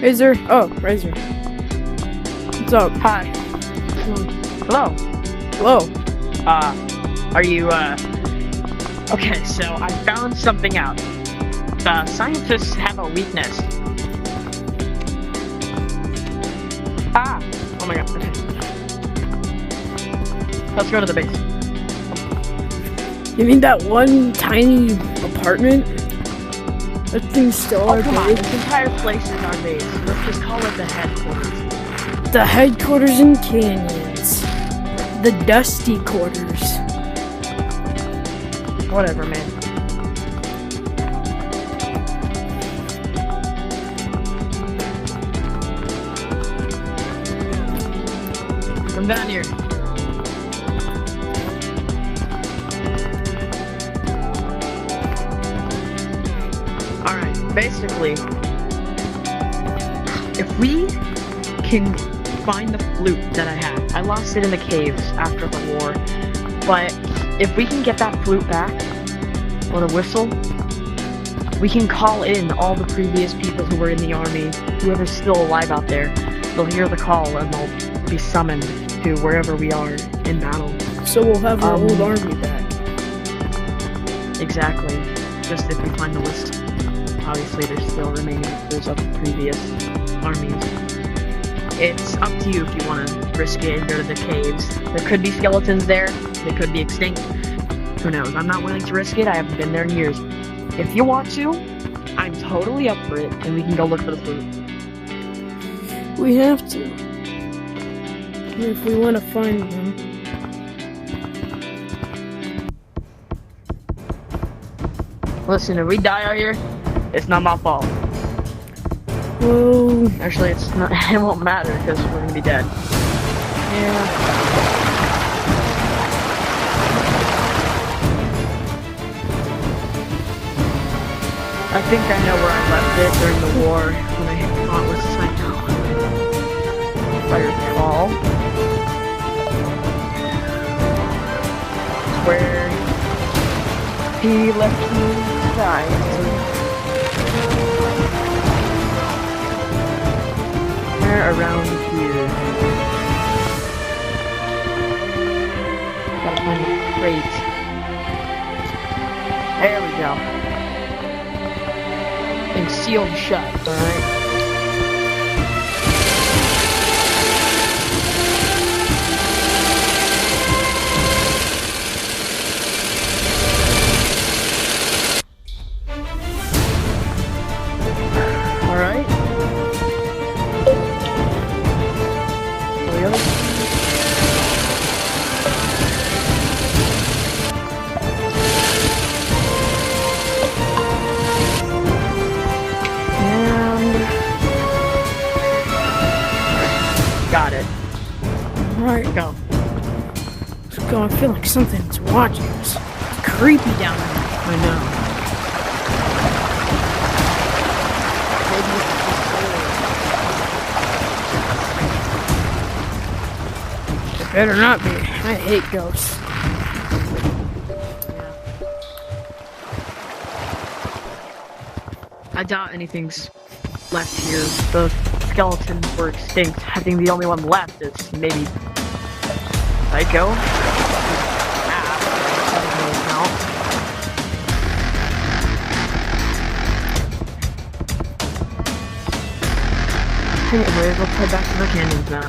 Razor. Oh, Razor. What's up? Hi. Hello. Hello. Are you, Okay, so I found something out. The scientists have a weakness. Ah! Oh my god, okay. Let's go to the base. You mean that one tiny apartment? That thing's still our Come on, base? this entire place is our base. Let's just call it the headquarters. The headquarters in Canyons. The dusty quarters. Whatever, man. Come down here. Alright, basically, if we can find the flute that I had, I lost it in the caves after the war, but if we can get that flute back, or the whistle, we can call in all the previous people who were in the army, whoever's still alive out there. They'll hear the call and they'll be summoned to wherever we are in battle. So we'll have our old army back. Exactly. Just if we find the list. Obviously there's still remaining members of the previous armies. It's up to you if you want to risk it and go to the caves. There could be skeletons there. They could be extinct. Who knows? I'm not willing to risk it. I haven't been there in years. If you want to, I'm totally up for it, and we can go look for the flute. We have to. If we want to find them. Listen, if we die out here, it's not my fault. Well, Actually, it's not. It won't matter because we're gonna be dead. yeah. I think I know where I left it during the war when I fought with Psycho. If I recall. Where he left me to die. They're around here. Gotta find the crate. There we go. And sealed shut, alright? Alright. Really? Got it. Alright, Go. let's go. I feel like something's watching us. It's creepy down there. I know. It better not be. I hate ghosts. I doubt anything's left here. The skeletons were extinct. I think the only one left is maybe Psycho. Anyway, let's head back to the canyons now.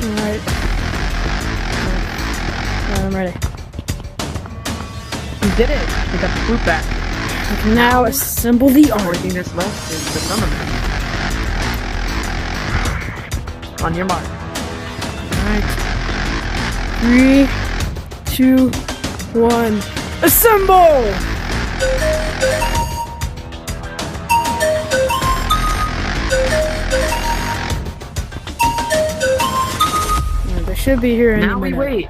Alright. I'm ready. We did it! We got the flute back. We can now assemble the The only army. thing that's left is the summon. On your mark. Alright. 3, 2, 1. Assemble! Yeah, they should be here any Now we minute. wait.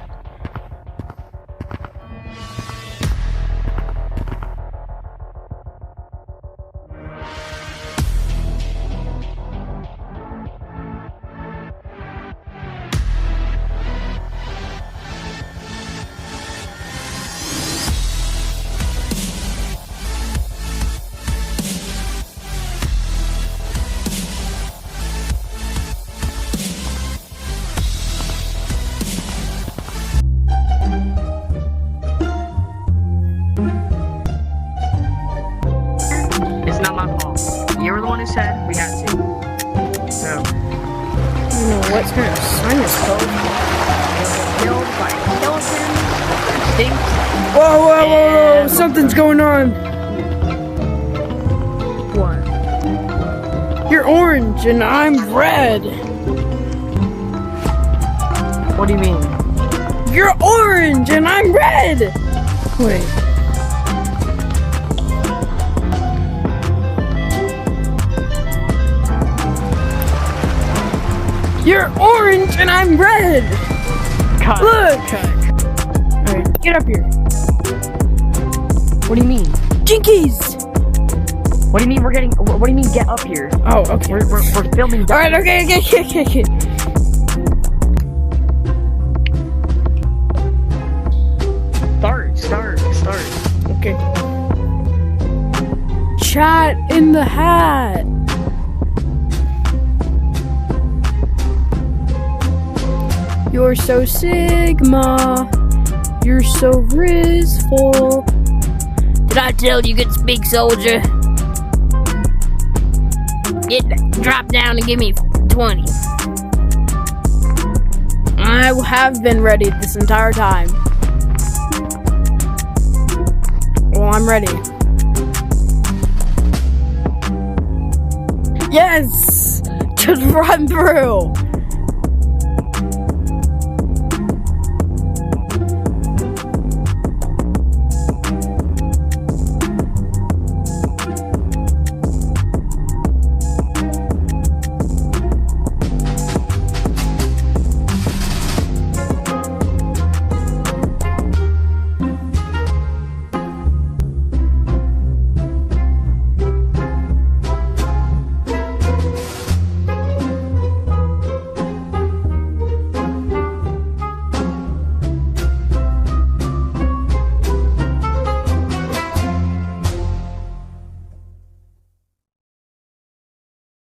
You were the one who said we had to. So, I don't know what kind of sign is called. killed by skeletons, extinct. Whoa! Something's going on. What? You're orange and I'm red. What do you mean? You're orange and I'm red. Wait. You're orange and I'm red. Cut. Look. Alright, get up here. What do you mean? Jinkies. What do you mean we're getting? What do you mean get up here? Oh, okay. We're filming. Alright, okay. Start. Okay. Chat in the hat. You're so Sigma. You're so rizful. Did I tell you could speak, soldier? Drop down and give me 20. I have been ready this entire time. Well, I'm ready. Yes! Just run through!